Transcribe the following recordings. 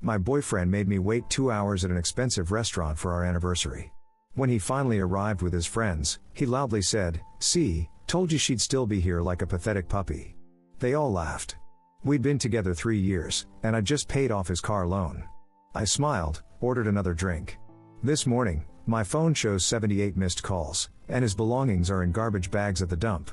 My boyfriend made me wait 2 hours at an expensive restaurant for our anniversary. When he finally arrived with his friends, he loudly said, "See, told you she'd still be here like a pathetic puppy." They all laughed. We'd been together 3 years, and I'd just paid off his car loan. I smiled, ordered another drink. This morning, my phone shows 78 missed calls, and his belongings are in garbage bags at the dump.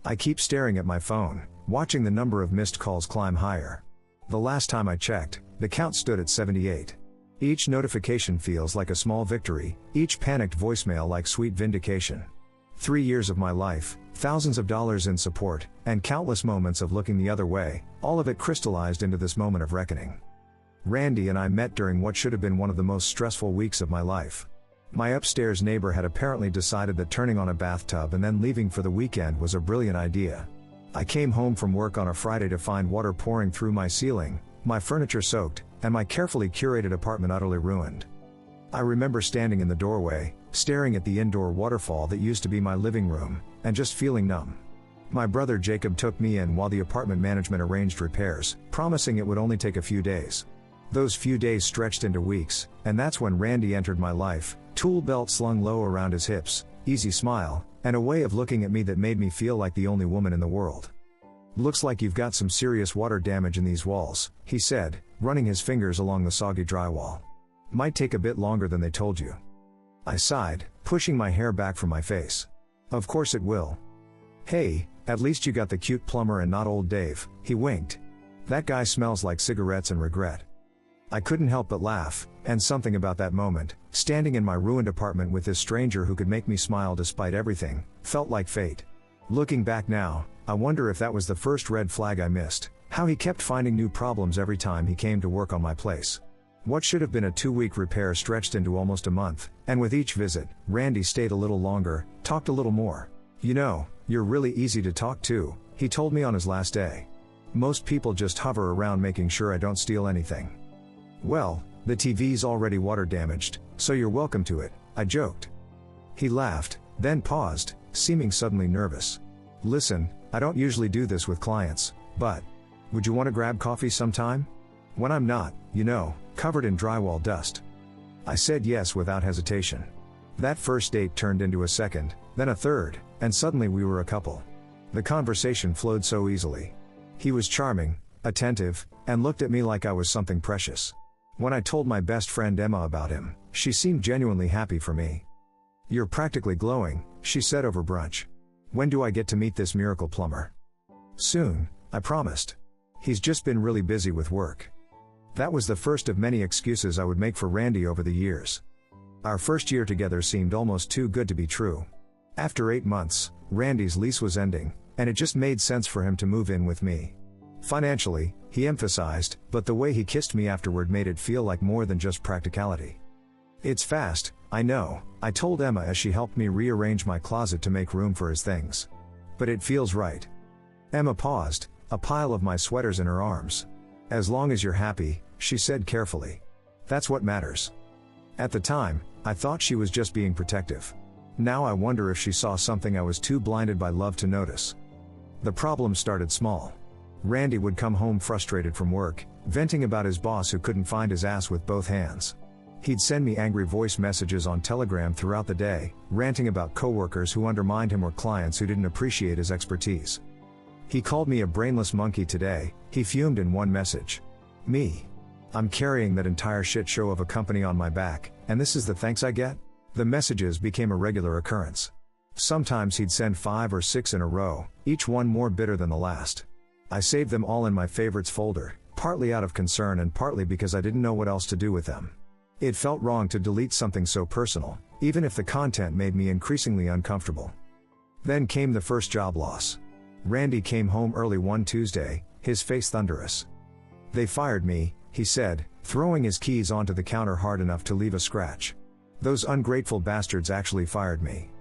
I keep staring at my phone, watching the number of missed calls climb higher. The last time I checked, the count stood at 78. Each notification feels like a small victory, each panicked voicemail like sweet vindication. 3 years of my life, thousands of dollars in support, and countless moments of looking the other way, all of it crystallized into this moment of reckoning. Randy and I met during what should have been one of the most stressful weeks of my life. My upstairs neighbor had apparently decided that turning on a bathtub and then leaving for the weekend was a brilliant idea. I came home from work on a Friday to find water pouring through my ceiling, my furniture soaked, and my carefully curated apartment utterly ruined. I remember standing in the doorway, staring at the indoor waterfall that used to be my living room, and just feeling numb. My brother Jacob took me in while the apartment management arranged repairs, promising it would only take a few days. Those few days stretched into weeks, and that's when Randy entered my life, tool belt slung low around his hips, easy smile, and a way of looking at me that made me feel like the only woman in the world. "Looks like you've got some serious water damage in these walls," he said, running his fingers along the soggy drywall. "Might take a bit longer than they told you." I sighed, pushing my hair back from my face. "Of course it will." "Hey, at least you got the cute plumber and not old Dave," he winked. "That guy smells like cigarettes and regret." I couldn't help but laugh, and something about that moment, standing in my ruined apartment with this stranger who could make me smile despite everything, felt like fate. Looking back now, I wonder if that was the first red flag I missed, how he kept finding new problems every time he came to work on my place. What should have been a 2-week repair stretched into almost a month, and with each visit, Randy stayed a little longer, talked a little more. "You know, you're really easy to talk to," he told me on his last day. "Most people just hover around making sure I don't steal anything." "Well, the TV's already water damaged, so you're welcome to it," I joked. He laughed, then paused, seeming suddenly nervous. "Listen, I don't usually do this with clients, but would you want to grab coffee sometime? When I'm not, covered in drywall dust." I said yes without hesitation. That first date turned into a second, then a third, and suddenly we were a couple. The conversation flowed so easily. He was charming, attentive, and looked at me like I was something precious. When I told my best friend Emma about him, she seemed genuinely happy for me. "You're practically glowing," she said over brunch. "When do I get to meet this miracle plumber?" "Soon," I promised. "He's just been really busy with work." That was the first of many excuses I would make for Randy over the years. Our first year together seemed almost too good to be true. After 8 months, Randy's lease was ending, and it just made sense for him to move in with me. Financially, he emphasized, but the way he kissed me afterward made it feel like more than just practicality. "It's fast, I know," I told Emma as she helped me rearrange my closet to make room for his things. "But it feels right." Emma paused, a pile of my sweaters in her arms. "As long as you're happy," she said carefully. "That's what matters." At the time, I thought she was just being protective. Now I wonder if she saw something I was too blinded by love to notice. The problem started small. Randy would come home frustrated from work, venting about his boss who couldn't find his ass with both hands. He'd send me angry voice messages on Telegram throughout the day, ranting about coworkers who undermined him or clients who didn't appreciate his expertise. "He called me a brainless monkey today," he fumed in one message. Me. I'm carrying that entire shit show of a company on my back, and this is the thanks I get? The messages became a regular occurrence. Sometimes he'd send 5 or 6 in a row, each one more bitter than the last. I saved them all in my favorites folder, partly out of concern and partly because I didn't know what else to do with them. It felt wrong to delete something so personal, even if the content made me increasingly uncomfortable. Then came the first job loss. Randy came home early one Tuesday, his face thunderous. "They fired me," he said, throwing his keys onto the counter hard enough to leave a scratch. "Those ungrateful bastards actually fired me."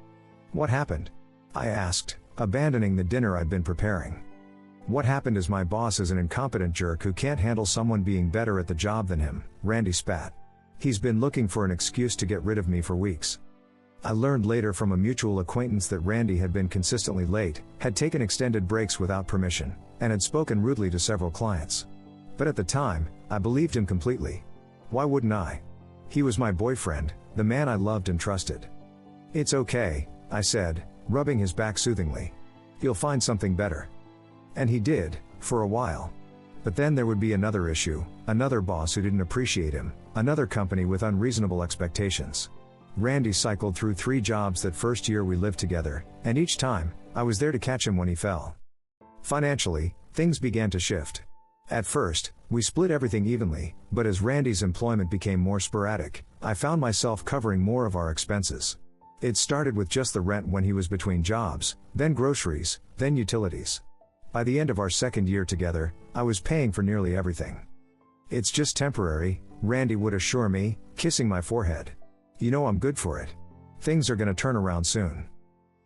"What happened?" I asked, abandoning the dinner I'd been preparing. "What happened is my boss is an incompetent jerk who can't handle someone being better at the job than him," Randy spat. "He's been looking for an excuse to get rid of me for weeks." I learned later from a mutual acquaintance that Randy had been consistently late, had taken extended breaks without permission, and had spoken rudely to several clients. But at the time, I believed him completely. Why wouldn't I? He was my boyfriend, the man I loved and trusted. "It's okay," I said, rubbing his back soothingly. "You'll find something better." And he did, for a while. But then there would be another issue, another boss who didn't appreciate him, another company with unreasonable expectations. Randy cycled through 3 jobs that first year we lived together, and each time, I was there to catch him when he fell. Financially, things began to shift. At first, we split everything evenly, but as Randy's employment became more sporadic, I found myself covering more of our expenses. It started with just the rent when he was between jobs, then groceries, then utilities. By the end of our second year together, I was paying for nearly everything. "It's just temporary," Randy would assure me, kissing my forehead. "You know I'm good for it. Things are gonna turn around soon."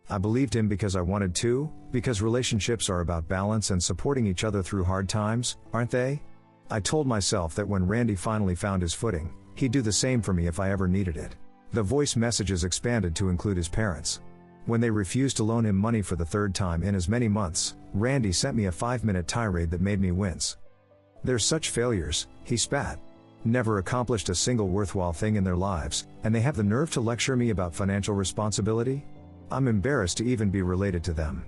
I believed him because I wanted to, because relationships are about balance and supporting each other through hard times, aren't they? I told myself that when Randy finally found his footing, he'd do the same for me if I ever needed it. The voice messages expanded to include his parents. When they refused to loan him money for the 3rd time in as many months, Randy sent me a 5-minute tirade that made me wince. "They're such failures," he spat. "Never accomplished a single worthwhile thing in their lives, and they have the nerve to lecture me about financial responsibility? I'm embarrassed to even be related to them."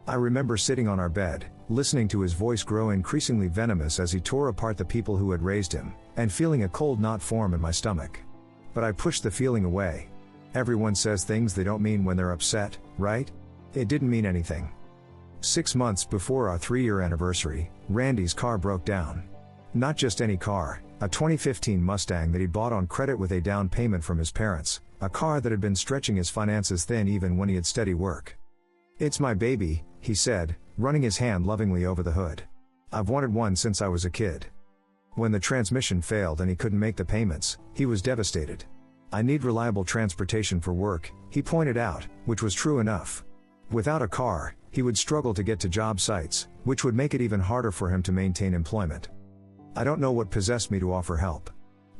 I remember sitting on our bed, listening to his voice grow increasingly venomous as he tore apart the people who had raised him, and feeling a cold knot form in my stomach. But I pushed the feeling away. Everyone says things they don't mean when they're upset, right? It didn't mean anything. 6 months before our 3-year anniversary, Randy's car broke down. Not just any car, a 2015 Mustang that he bought on credit with a down payment from his parents, a car that had been stretching his finances thin even when he had steady work. "It's my baby," he said, running his hand lovingly over the hood. "I've wanted one since I was a kid." When the transmission failed and he couldn't make the payments, he was devastated. "I need reliable transportation for work," he pointed out, which was true enough. Without a car, he would struggle to get to job sites, which would make it even harder for him to maintain employment. I don't know what possessed me to offer help.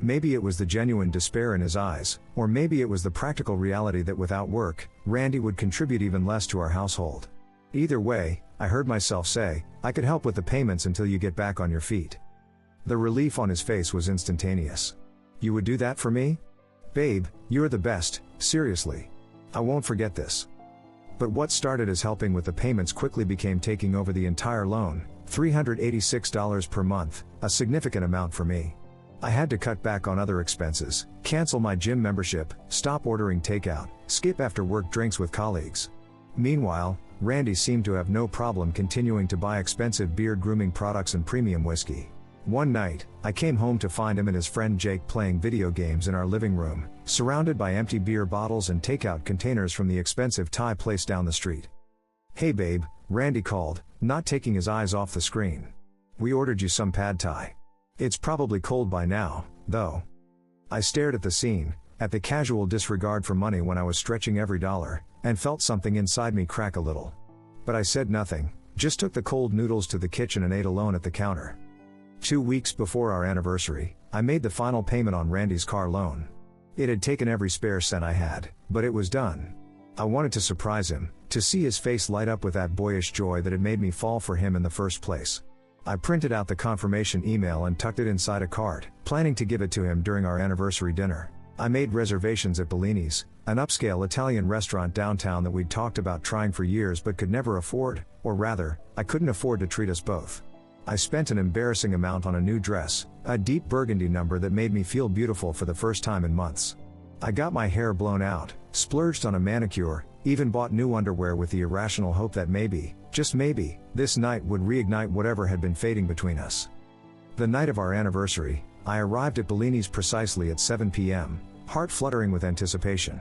Maybe it was the genuine despair in his eyes, or maybe it was the practical reality that without work, Randy would contribute even less to our household. Either way, I heard myself say, "I could help with the payments until you get back on your feet." The relief on his face was instantaneous. "You would do that for me? Babe, you're the best, seriously. I won't forget this." But what started as helping with the payments quickly became taking over the entire loan, $386 per month, a significant amount for me. I had to cut back on other expenses, cancel my gym membership, stop ordering takeout, skip after-work drinks with colleagues. Meanwhile, Randy seemed to have no problem continuing to buy expensive beard grooming products and premium whiskey. One night, I came home to find him and his friend Jake playing video games in our living room, surrounded by empty beer bottles and takeout containers from the expensive Thai place down the street. "Hey babe," Randy called, not taking his eyes off the screen. "We ordered you some pad thai. It's probably cold by now, though." I stared at the scene, at the casual disregard for money when I was stretching every dollar, and felt something inside me crack a little. But I said nothing, just took the cold noodles to the kitchen and ate alone at the counter. 2 weeks before our anniversary, I made the final payment on Randy's car loan. It had taken every spare cent I had, but it was done. I wanted to surprise him, to see his face light up with that boyish joy that had made me fall for him in the first place. I printed out the confirmation email and tucked it inside a card, planning to give it to him during our anniversary dinner. I made reservations at Bellini's, an upscale Italian restaurant downtown that we'd talked about trying for years but could never afford, or rather, I couldn't afford to treat us both. I spent an embarrassing amount on a new dress, a deep burgundy number that made me feel beautiful for the first time in months. I got my hair blown out, splurged on a manicure, even bought new underwear with the irrational hope that maybe, just maybe, this night would reignite whatever had been fading between us. The night of our anniversary, I arrived at Bellini's precisely at 7 p.m., heart fluttering with anticipation.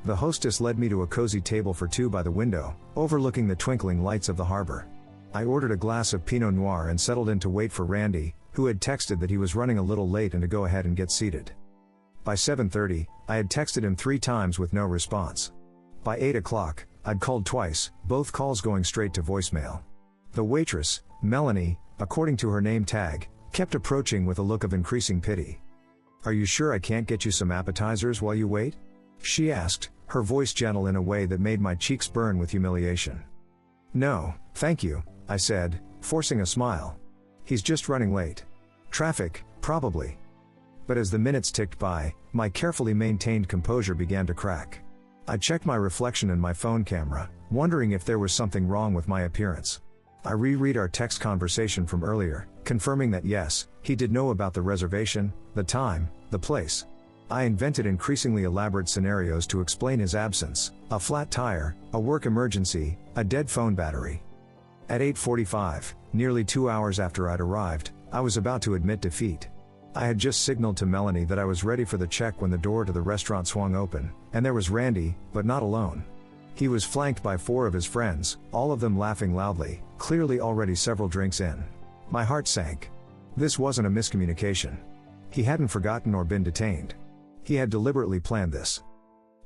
The hostess led me to a cozy table for 2 by the window, overlooking the twinkling lights of the harbor. I ordered a glass of Pinot Noir and settled in to wait for Randy, who had texted that he was running a little late and to go ahead and get seated. By 7:30, I had texted him 3 times with no response. By 8 o'clock, I'd called twice, both calls going straight to voicemail. The waitress, Melanie, according to her name tag, kept approaching with a look of increasing pity. "Are you sure I can't get you some appetizers while you wait?" she asked, her voice gentle in a way that made my cheeks burn with humiliation. "No, thank you," I said, forcing a smile. "He's just running late." Traffic, probably. But as the minutes ticked by, my carefully maintained composure began to crack. I checked my reflection in my phone camera, wondering if there was something wrong with my appearance. I reread our text conversation from earlier, confirming that yes, he did know about the reservation, the time, the place. I invented increasingly elaborate scenarios to explain his absence: a flat tire, a work emergency, a dead phone battery. At 8:45, nearly 2 hours after I'd arrived, I was about to admit defeat. I had just signaled to Melanie that I was ready for the check when the door to the restaurant swung open, and there was Randy, but not alone. He was flanked by 4 of his friends, all of them laughing loudly, clearly already several drinks in. My heart sank. This wasn't a miscommunication. He hadn't forgotten or been detained. He had deliberately planned this.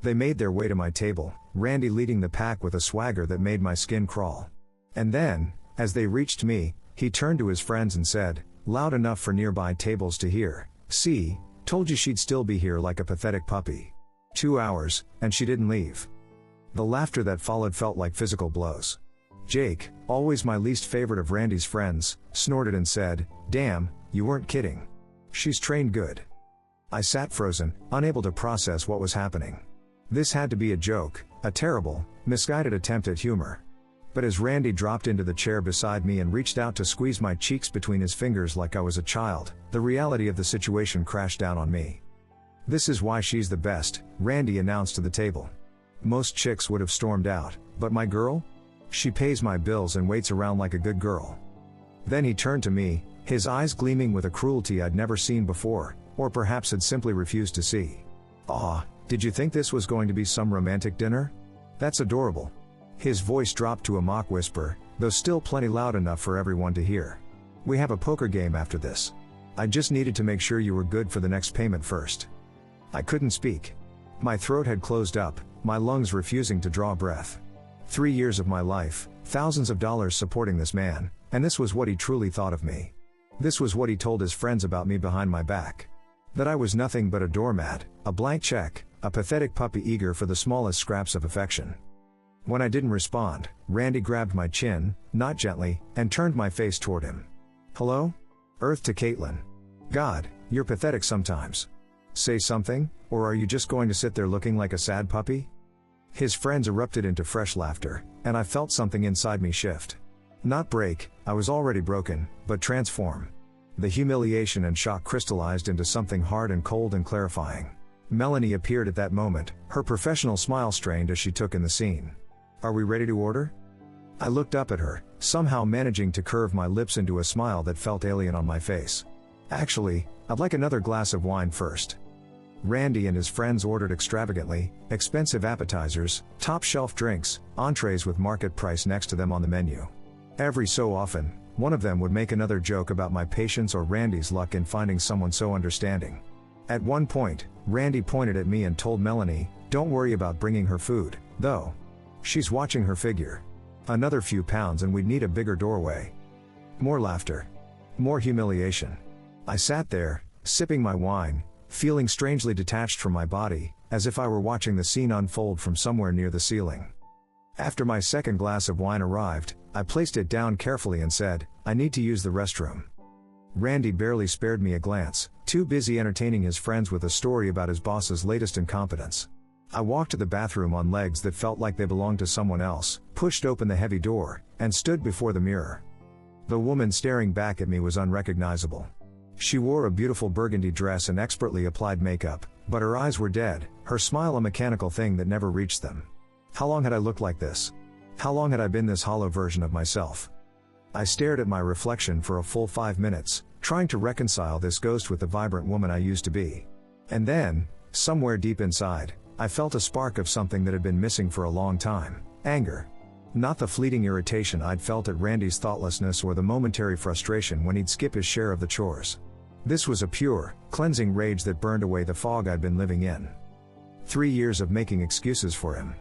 They made their way to my table, Randy leading the pack with a swagger that made my skin crawl. And then, as they reached me, he turned to his friends and said, loud enough for nearby tables to hear, "See, told you she'd still be here like a pathetic puppy. 2 hours, and she didn't leave." The laughter that followed felt like physical blows. Jake, always my least favorite of Randy's friends, snorted and said, "Damn, you weren't kidding. She's trained good." I sat frozen, unable to process what was happening. This had to be a joke, a terrible, misguided attempt at humor. But as Randy dropped into the chair beside me and reached out to squeeze my cheeks between his fingers like I was a child, the reality of the situation crashed down on me. "This is why she's the best," Randy announced to the table. Most chicks would have stormed out, but my girl? She pays my bills and waits around like a good girl. Then he turned to me, his eyes gleaming with a cruelty I'd never seen before, or perhaps had simply refused to see. "Aw, did you think this was going to be some romantic dinner? That's adorable." His voice dropped to a mock whisper, though still plenty loud enough for everyone to hear. "We have a poker game after this. I just needed to make sure you were good for the next payment first." I couldn't speak. My throat had closed up, my lungs refusing to draw breath. 3 years of my life, thousands of dollars supporting this man, and this was what he truly thought of me. This was what he told his friends about me behind my back. That I was nothing but a doormat, a blank check, a pathetic puppy eager for the smallest scraps of affection. When I didn't respond, Randy grabbed my chin, not gently, and turned my face toward him. "Hello? Earth to Caitlin. God, you're pathetic sometimes. Say something, or are you just going to sit there looking like a sad puppy?" His friends erupted into fresh laughter, and I felt something inside me shift. Not break, I was already broken, but transform. The humiliation and shock crystallized into something hard and cold and clarifying. Melanie appeared at that moment, her professional smile strained as she took in the scene. "Are we ready to order?" I looked up at her, somehow managing to curve my lips into a smile that felt alien on my face. "Actually, I'd like another glass of wine first." Randy and his friends ordered extravagantly, expensive appetizers, top-shelf drinks, entrees with market price next to them on the menu. Every so often, one of them would make another joke about my patience or Randy's luck in finding someone so understanding. At one point, Randy pointed at me and told Melanie, "Don't worry about bringing her food, though. She's watching her figure. Another few pounds and we'd need a bigger doorway." More laughter. More humiliation. I sat there, sipping my wine, feeling strangely detached from my body, as if I were watching the scene unfold from somewhere near the ceiling. After my second glass of wine arrived, I placed it down carefully and said, "I need to use the restroom." Randy barely spared me a glance, too busy entertaining his friends with a story about his boss's latest incompetence. I walked to the bathroom on legs that felt like they belonged to someone else, pushed open the heavy door, and stood before the mirror. The woman staring back at me was unrecognizable. She wore a beautiful burgundy dress and expertly applied makeup, but her eyes were dead, her smile a mechanical thing that never reached them. How long had I looked like this? How long had I been this hollow version of myself? I stared at my reflection for a full 5 minutes, trying to reconcile this ghost with the vibrant woman I used to be. And then, somewhere deep inside, I felt a spark of something that had been missing for a long time: anger. Not the fleeting irritation I'd felt at Randy's thoughtlessness or the momentary frustration when he'd skip his share of the chores. This was a pure, cleansing rage that burned away the fog I'd been living in. 3 years of making excuses for him.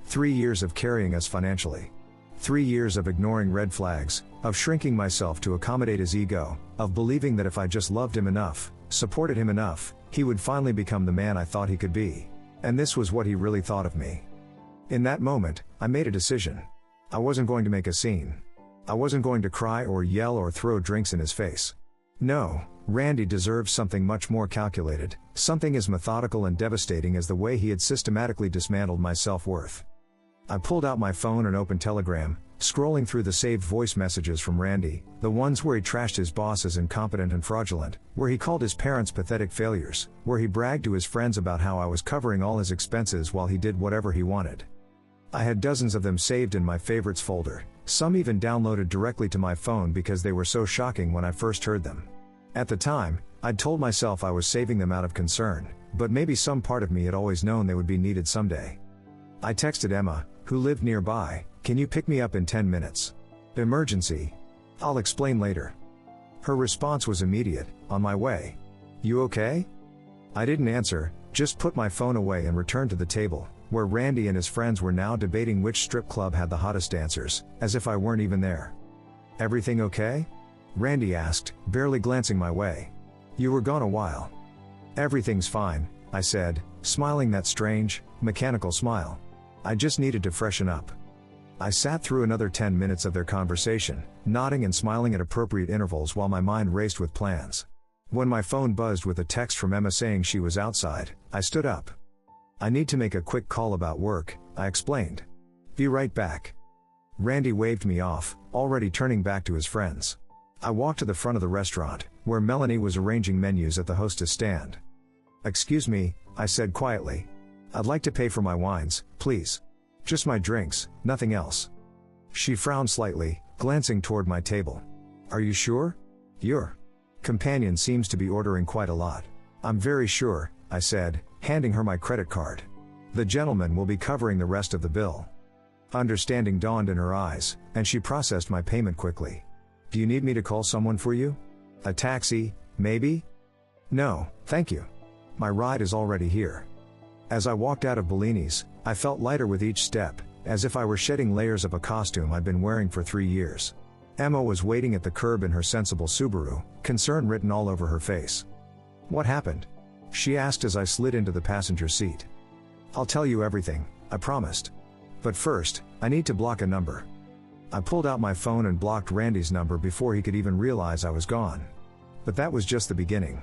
3 years of carrying us financially. 3 years of ignoring red flags, of shrinking myself to accommodate his ego, of believing that if I just loved him enough, supported him enough, he would finally become the man I thought he could be. And this was what he really thought of me. In that moment, I made a decision. I wasn't going to make a scene. I wasn't going to cry or yell or throw drinks in his face. No, Randy deserves something much more calculated, something as methodical and devastating as the way he had systematically dismantled my self-worth. I pulled out my phone and opened Telegram, scrolling through the saved voice messages from Randy, the ones where he trashed his boss as incompetent and fraudulent, where he called his parents pathetic failures, where he bragged to his friends about how I was covering all his expenses while he did whatever he wanted. I had dozens of them saved in my favorites folder, some even downloaded directly to my phone because they were so shocking when I first heard them. At the time, I'd told myself I was saving them out of concern, but maybe some part of me had always known they would be needed someday. I texted Emma, who lived nearby, "Can you pick me up in 10 minutes? Emergency. I'll explain later." Her response was immediate, "On my way. You okay?" I didn't answer, just put my phone away and returned to the table, where Randy and his friends were now debating which strip club had the hottest dancers, as if I weren't even there. "Everything okay?" Randy asked, barely glancing my way. "You were gone a while." "Everything's fine," I said, smiling that strange, mechanical smile. "I just needed to freshen up." I sat through another 10 minutes of their conversation, nodding and smiling at appropriate intervals while my mind raced with plans. When my phone buzzed with a text from Emma saying she was outside, I stood up. "I need to make a quick call about work," I explained. "Be right back." Randy waved me off, already turning back to his friends. I walked to the front of the restaurant, where Melanie was arranging menus at the hostess stand. "Excuse me," I said quietly. "I'd like to pay for my wines, please. Just my drinks, nothing else." She frowned slightly, glancing toward my table. "Are you sure? Your companion seems to be ordering quite a lot." "I'm very sure," I said, handing her my credit card. "The gentleman will be covering the rest of the bill." Understanding dawned in her eyes, and she processed my payment quickly. "Do you need me to call someone for you? A taxi, maybe?" "No, thank you. My ride is already here." As I walked out of Bellini's, I felt lighter with each step, as if I were shedding layers of a costume I'd been wearing for 3 years. Emma was waiting at the curb in her sensible Subaru, concern written all over her face. "What happened?" she asked as I slid into the passenger seat. "I'll tell you everything," I promised. "But first, I need to block a number." I pulled out my phone and blocked Randy's number before he could even realize I was gone. But that was just the beginning.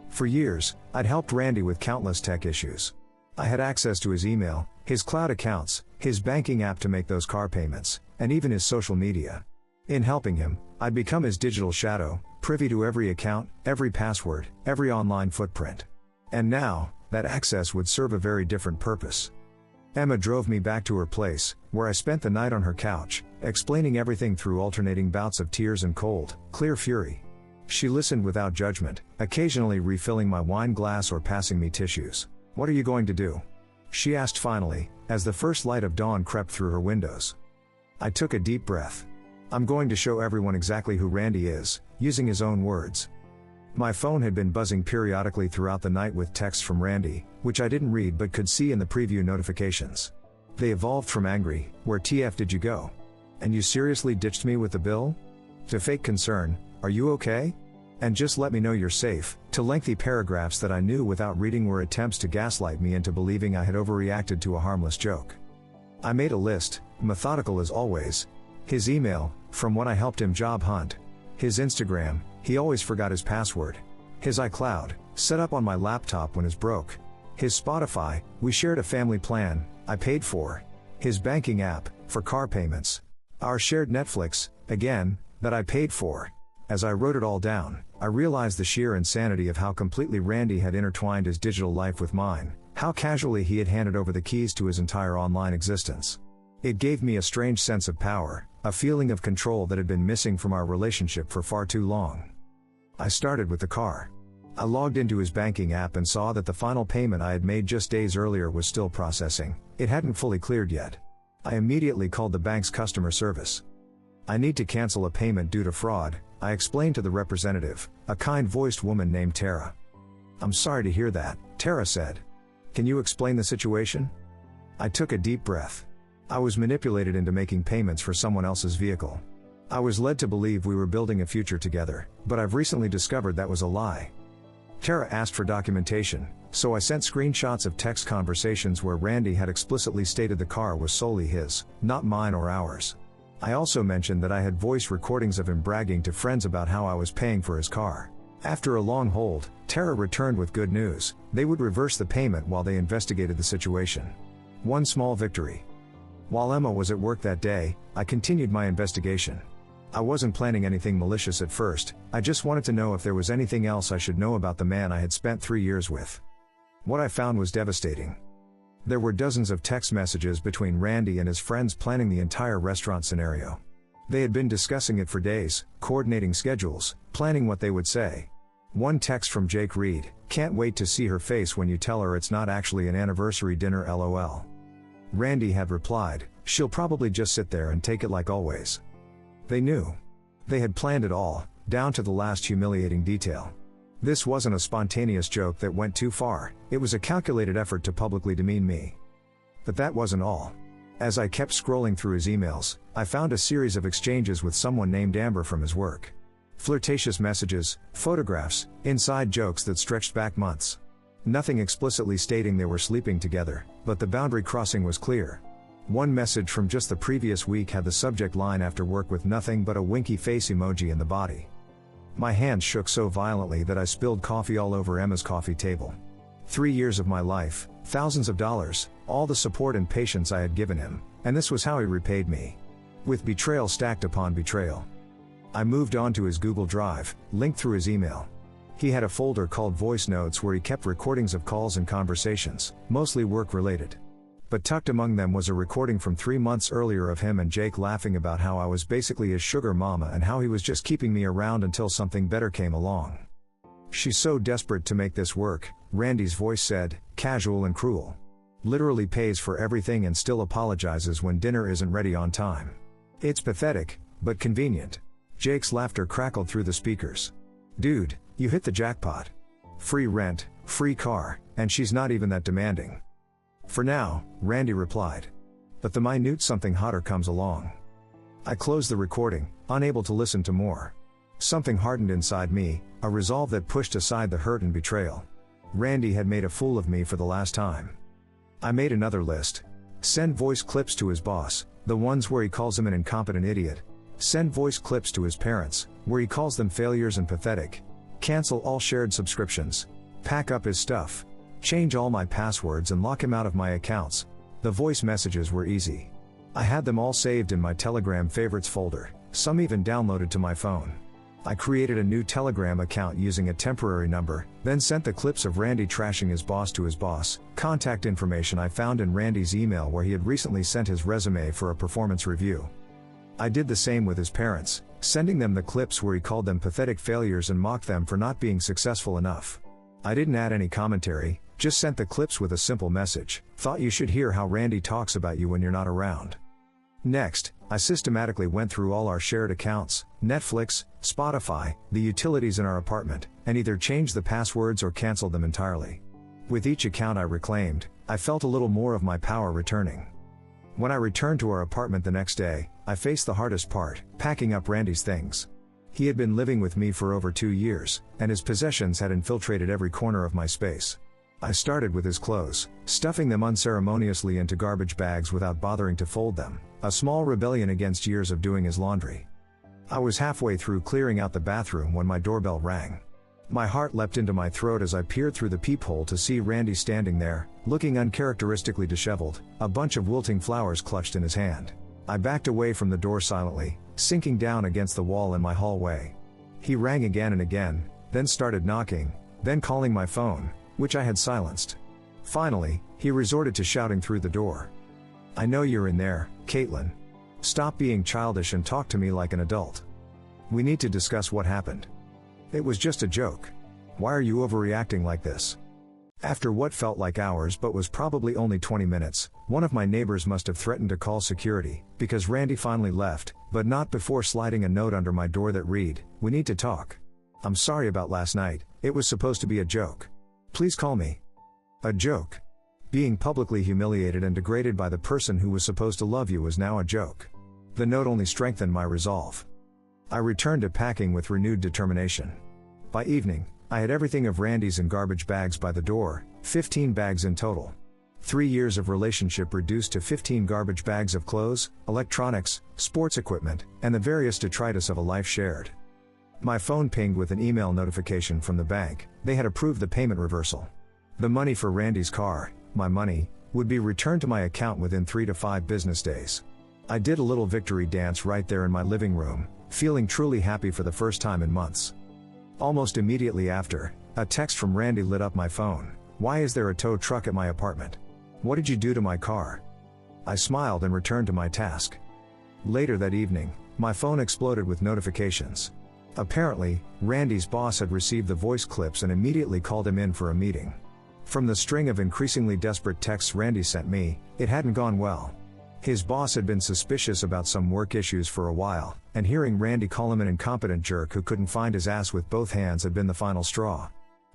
For years, I'd helped Randy with countless tech issues. I had access to his email, his cloud accounts, his banking app to make those car payments, and even his social media. In helping him, I'd become his digital shadow, privy to every account, every password, every online footprint. And now, that access would serve a very different purpose. Emma drove me back to her place, where I spent the night on her couch, explaining everything through alternating bouts of tears and cold, clear fury. She listened without judgment, occasionally refilling my wine glass or passing me tissues. "What are you going to do?" she asked finally, as the first light of dawn crept through her windows. I took a deep breath. "I'm going to show everyone exactly who Randy is," using his own words. My phone had been buzzing periodically throughout the night with texts from Randy, which I didn't read but could see in the preview notifications. They evolved from angry, "Where TF did you go? And you seriously ditched me with the bill?" to fake concern, "Are you okay? And just let me know you're safe," to lengthy paragraphs that I knew without reading were attempts to gaslight me into believing I had overreacted to a harmless joke. I made a list, methodical as always. His email, from when I helped him job hunt. His Instagram, he always forgot his password. His iCloud, set up on my laptop when it broke. His Spotify, we shared a family plan, I paid for. His banking app, for car payments. Our shared Netflix, again, that I paid for. As I wrote it all down, I realized the sheer insanity of how completely Randy had intertwined his digital life with mine, how casually he had handed over the keys to his entire online existence. It gave me a strange sense of power, a feeling of control that had been missing from our relationship for far too long. I started with the car. I logged into his banking app and saw that the final payment I had made just days earlier was still processing. It hadn't fully cleared yet. I immediately called the bank's customer service. "I need to cancel a payment due to fraud," I explained to the representative, a kind-voiced woman named Tara. "I'm sorry to hear that," Tara said. "Can you explain the situation?" I took a deep breath. I was manipulated into making payments for someone else's vehicle. I was led to believe we were building a future together, but I've recently discovered that was a lie. Tara asked for documentation, so I sent screenshots of text conversations where Randy had explicitly stated the car was solely his, not mine or ours. I also mentioned that I had voice recordings of him bragging to friends about how I was paying for his car. After a long hold, Tara returned with good news. They would reverse the payment while they investigated the situation. One small victory. While Emma was at work that day, I continued my investigation. I wasn't planning anything malicious at first, I just wanted to know if there was anything else I should know about the man I had spent 3 years with. What I found was devastating. There were dozens of text messages between Randy and his friends planning the entire restaurant scenario. They had been discussing it for days, coordinating schedules, planning what they would say. One text from Jake read, "Can't wait to see her face when you tell her it's not actually an anniversary dinner LOL." Randy had replied, "She'll probably just sit there and take it like always." They knew. They had planned it all, down to the last humiliating detail. This wasn't a spontaneous joke that went too far, it was a calculated effort to publicly demean me. But that wasn't all. As I kept scrolling through his emails, I found a series of exchanges with someone named Amber from his work. Flirtatious messages, photographs, inside jokes that stretched back months. Nothing explicitly stating they were sleeping together, but the boundary crossing was clear. One message from just the previous week had the subject line "after work" with nothing but a winky face emoji in the body. My hands shook so violently that I spilled coffee all over Emma's coffee table. 3 years of my life, thousands of dollars, all the support and patience I had given him, and this was how he repaid me. With betrayal stacked upon betrayal. I moved on to his Google Drive, linked through his email. He had a folder called Voice Notes where he kept recordings of calls and conversations, mostly work-related. But tucked among them was a recording from 3 months earlier of him and Jake laughing about how I was basically his sugar mama and how he was just keeping me around until something better came along. "She's so desperate to make this work," Randy's voice said, casual and cruel. "Literally pays for everything and still apologizes when dinner isn't ready on time. It's pathetic, but convenient." Jake's laughter crackled through the speakers. "Dude, you hit the jackpot. Free rent, free car, and she's not even that demanding." "For now," Randy replied. "But the minute something hotter comes along." I closed the recording, unable to listen to more. Something hardened inside me, a resolve that pushed aside the hurt and betrayal. Randy had made a fool of me for the last time. I made another list. Send voice clips to his boss, the ones where he calls him an incompetent idiot. Send voice clips to his parents, where he calls them failures and pathetic. Cancel all shared subscriptions. Pack up his stuff. Change all my passwords and lock him out of my accounts. The voice messages were easy. I had them all saved in my Telegram favorites folder, some even downloaded to my phone. I created a new Telegram account using a temporary number, then sent the clips of Randy trashing his boss to his boss, contact information I found in Randy's email where he had recently sent his resume for a performance review. I did the same with his parents, sending them the clips where he called them pathetic failures and mocked them for not being successful enough. I didn't add any commentary, just sent the clips with a simple message: "Thought you should hear how Randy talks about you when you're not around." Next, I systematically went through all our shared accounts, Netflix, Spotify, the utilities in our apartment, and either changed the passwords or canceled them entirely. With each account I reclaimed, I felt a little more of my power returning. When I returned to our apartment the next day, I faced the hardest part: packing up Randy's things. He had been living with me for over 2 years, and his possessions had infiltrated every corner of my space. I started with his clothes, stuffing them unceremoniously into garbage bags without bothering to fold them, a small rebellion against years of doing his laundry. I was halfway through clearing out the bathroom when my doorbell rang. My heart leapt into my throat as I peered through the peephole to see Randy standing there, looking uncharacteristically disheveled, a bunch of wilting flowers clutched in his hand. I backed away from the door silently, sinking down against the wall in my hallway. He rang again and again, then started knocking, then calling my phone, which I had silenced. Finally, he resorted to shouting through the door. "I know you're in there, Caitlin. Stop being childish and talk to me like an adult. We need to discuss what happened. It was just a joke. Why are you overreacting like this?" After what felt like hours but was probably only 20 minutes, one of my neighbors must have threatened to call security, because Randy finally left, but not before sliding a note under my door that read, "We need to talk. I'm sorry about last night, it was supposed to be a joke. Please call me." A joke. Being publicly humiliated and degraded by the person who was supposed to love you was now a joke. The note only strengthened my resolve. I returned to packing with renewed determination. By evening, I had everything of Randy's in garbage bags by the door, 15 bags in total. 3 years of relationship reduced to 15 garbage bags of clothes, electronics, sports equipment, and the various detritus of a life shared. My phone pinged with an email notification from the bank. They had approved the payment reversal. The money for Randy's car, my money, would be returned to my account within 3 to 5 business days. I did a little victory dance right there in my living room, feeling truly happy for the first time in months. Almost immediately after, a text from Randy lit up my phone. "Why is there a tow truck at my apartment? What did you do to my car?" I smiled and returned to my task. Later that evening, my phone exploded with notifications. Apparently, Randy's boss had received the voice clips and immediately called him in for a meeting. From the string of increasingly desperate texts Randy sent me, it hadn't gone well. His boss had been suspicious about some work issues for a while, and hearing Randy call him an incompetent jerk who couldn't find his ass with both hands had been the final straw.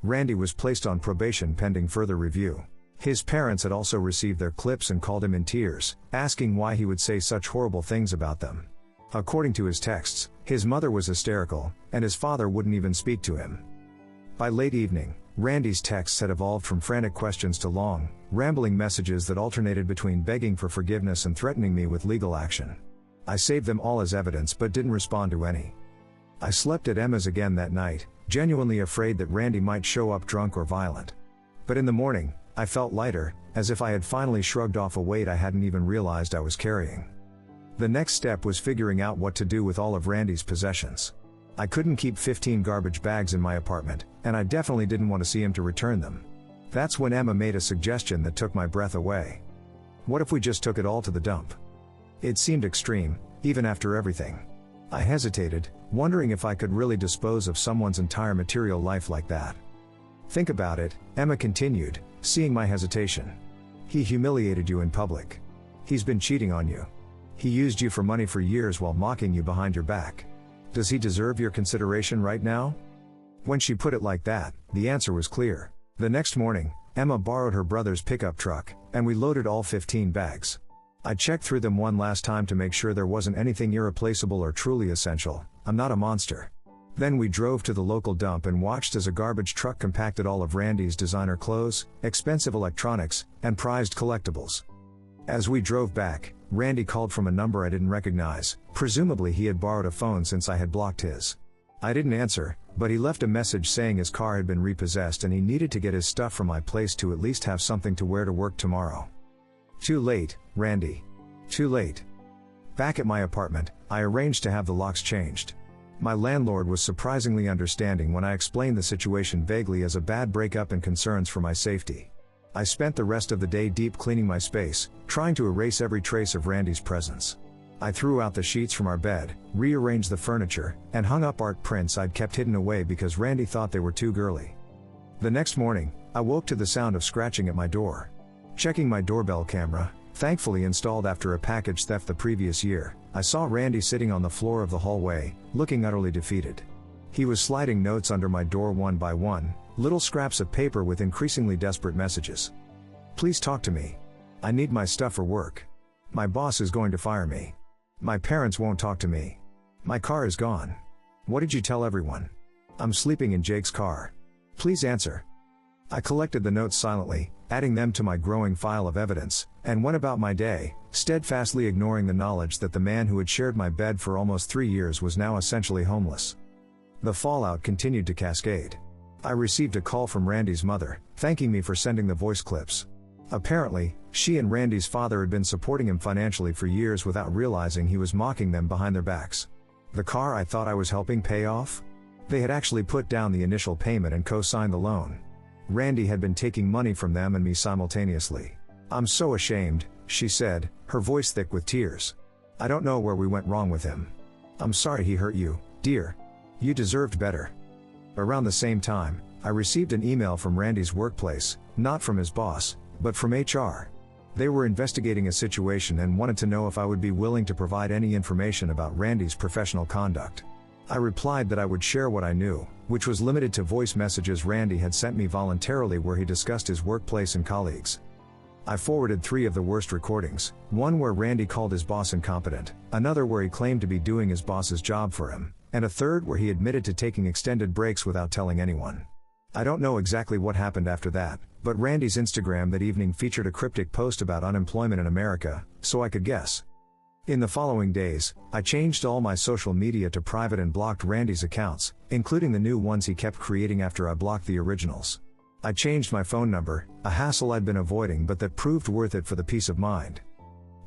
Randy was placed on probation pending further review. His parents had also received their clips and called him in tears, asking why he would say such horrible things about them. According to his texts, his mother was hysterical, and his father wouldn't even speak to him. By late evening, Randy's texts had evolved from frantic questions to long, rambling messages that alternated between begging for forgiveness and threatening me with legal action. I saved them all as evidence but didn't respond to any. I slept at Emma's again that night, genuinely afraid that Randy might show up drunk or violent. But in the morning, I felt lighter, as if I had finally shrugged off a weight I hadn't even realized I was carrying. The next step was figuring out what to do with all of Randy's possessions. I couldn't keep 15 garbage bags in my apartment, and I definitely didn't want to see him to return them. That's when Emma made a suggestion that took my breath away. What if we just took it all to the dump? It seemed extreme, even after everything. I hesitated, wondering if I could really dispose of someone's entire material life like that. Think about it, Emma continued, seeing my hesitation. He humiliated you in public. He's been cheating on you. He used you for money for years while mocking you behind your back. Does he deserve your consideration right now? When she put it like that, the answer was clear. The next morning, Emma borrowed her brother's pickup truck, and we loaded all 15 bags. I checked through them one last time to make sure there wasn't anything irreplaceable or truly essential. I'm not a monster. Then we drove to the local dump and watched as a garbage truck compacted all of Randy's designer clothes, expensive electronics, and prized collectibles. As we drove back, Randy called from a number I didn't recognize. Presumably he had borrowed a phone since I had blocked his. I didn't answer, but he left a message saying his car had been repossessed and he needed to get his stuff from my place to at least have something to wear to work tomorrow. Too late, Randy. Too late. Back at my apartment, I arranged to have the locks changed. My landlord was surprisingly understanding when I explained the situation vaguely as a bad breakup and concerns for my safety. I spent the rest of the day deep cleaning my space, trying to erase every trace of Randy's presence. I threw out the sheets from our bed, rearranged the furniture, and hung up art prints I'd kept hidden away because Randy thought they were too girly. The next morning, I woke to the sound of scratching at my door. Checking my doorbell camera, thankfully installed after a package theft the previous year, I saw Randy sitting on the floor of the hallway, looking utterly defeated. He was sliding notes under my door one by one, little scraps of paper with increasingly desperate messages. "Please talk to me. I need my stuff for work. My boss is going to fire me. My parents won't talk to me. My car is gone. What did you tell everyone? I'm sleeping in Jake's car. Please answer." I collected the notes silently, adding them to my growing file of evidence, and went about my day, steadfastly ignoring the knowledge that the man who had shared my bed for almost 3 years was now essentially homeless. The fallout continued to cascade. I received a call from Randy's mother, thanking me for sending the voice clips. Apparently, she and Randy's father had been supporting him financially for years without realizing he was mocking them behind their backs. The car I thought I was helping pay off? They had actually put down the initial payment and co-signed the loan. Randy had been taking money from them and me simultaneously. "I'm so ashamed," she said, her voice thick with tears. "I don't know where we went wrong with him. I'm sorry he hurt you, dear. You deserved better." Around the same time, I received an email from Randy's workplace, not from his boss, but from HR. They were investigating a situation and wanted to know if I would be willing to provide any information about Randy's professional conduct. I replied that I would share what I knew, which was limited to voice messages Randy had sent me voluntarily where he discussed his workplace and colleagues. I forwarded 3 of the worst recordings, one where Randy called his boss incompetent, another where he claimed to be doing his boss's job for him, and a third where he admitted to taking extended breaks without telling anyone. I don't know exactly what happened after that, but Randy's Instagram that evening featured a cryptic post about unemployment in America, so I could guess. In the following days, I changed all my social media to private and blocked Randy's accounts, including the new ones he kept creating after I blocked the originals. I changed my phone number, a hassle I'd been avoiding but that proved worth it for the peace of mind.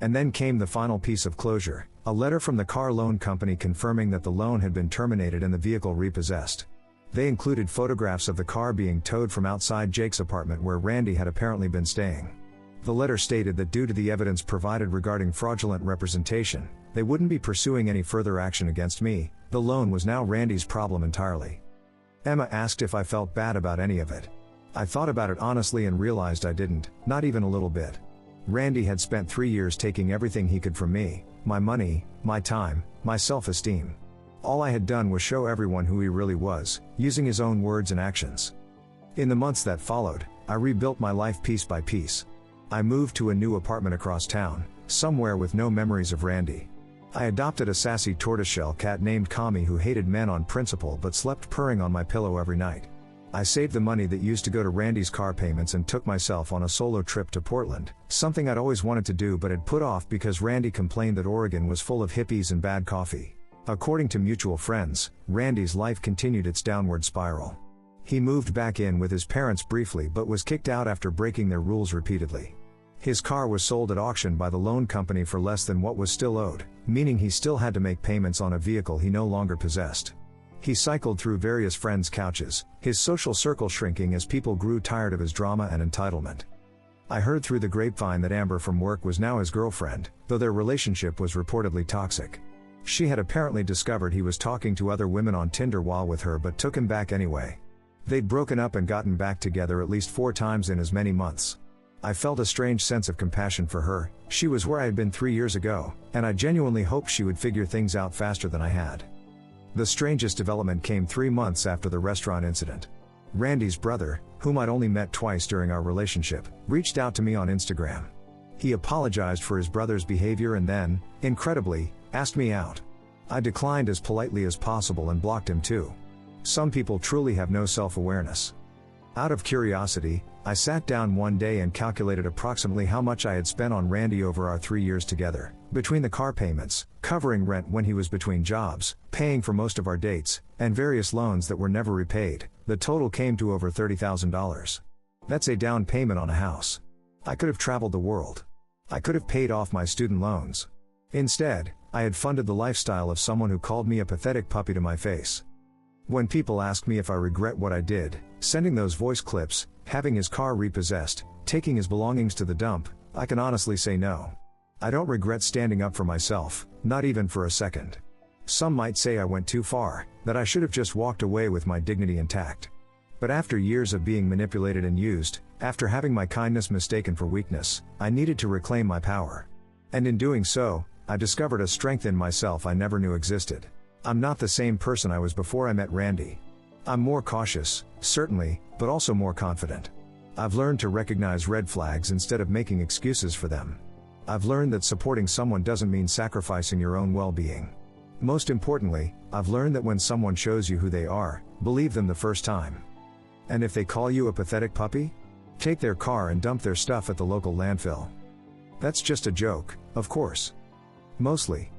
And then came the final piece of closure, a letter from the car loan company confirming that the loan had been terminated and the vehicle repossessed. They included photographs of the car being towed from outside Jake's apartment where Randy had apparently been staying. The letter stated that due to the evidence provided regarding fraudulent representation, they wouldn't be pursuing any further action against me. The loan was now Randy's problem entirely. Emma asked if I felt bad about any of it. I thought about it honestly and realized I didn't, not even a little bit. Randy had spent 3 years taking everything he could from me, my money, my time, my self-esteem. All I had done was show everyone who he really was, using his own words and actions. In the months that followed, I rebuilt my life piece by piece. I moved to a new apartment across town, somewhere with no memories of Randy. I adopted a sassy tortoiseshell cat named Kami who hated men on principle but slept purring on my pillow every night. I saved the money that used to go to Randy's car payments and took myself on a solo trip to Portland, something I'd always wanted to do but had put off because Randy complained that Oregon was full of hippies and bad coffee. According to mutual friends, Randy's life continued its downward spiral. He moved back in with his parents briefly but was kicked out after breaking their rules repeatedly. His car was sold at auction by the loan company for less than what was still owed, meaning he still had to make payments on a vehicle he no longer possessed. He cycled through various friends' couches, his social circle shrinking as people grew tired of his drama and entitlement. I heard through the grapevine that Amber from work was now his girlfriend, though their relationship was reportedly toxic. She had apparently discovered he was talking to other women on Tinder while with her but took him back anyway. They'd broken up and gotten back together at least 4 times in as many months. I felt a strange sense of compassion for her. She was where I had been 3 years ago, and I genuinely hoped she would figure things out faster than I had. The strangest development came 3 months after the restaurant incident. Randy's brother, whom I'd only met twice during our relationship, reached out to me on Instagram. He apologized for his brother's behavior and then, incredibly, asked me out. I declined as politely as possible and blocked him too. Some people truly have no self-awareness. Out of curiosity, I sat down one day and calculated approximately how much I had spent on Randy over our 3 years together, between the car payments, covering rent when he was between jobs, paying for most of our dates, and various loans that were never repaid. The total came to over $30,000. That's a down payment on a house. I could have traveled the world. I could have paid off my student loans. Instead, I had funded the lifestyle of someone who called me a pathetic puppy to my face. When people ask me if I regret what I did, sending those voice clips, having his car repossessed, taking his belongings to the dump, I can honestly say no. I don't regret standing up for myself, not even for a second. Some might say I went too far, that I should have just walked away with my dignity intact. But after years of being manipulated and used, after having my kindness mistaken for weakness, I needed to reclaim my power. And in doing so, I discovered a strength in myself I never knew existed. I'm not the same person I was before I met Randy. I'm more cautious, certainly, but also more confident. I've learned to recognize red flags instead of making excuses for them. I've learned that supporting someone doesn't mean sacrificing your own well-being. Most importantly, I've learned that when someone shows you who they are, believe them the first time. And if they call you a pathetic puppy, take their car and dump their stuff at the local landfill. That's just a joke, of course. Mostly.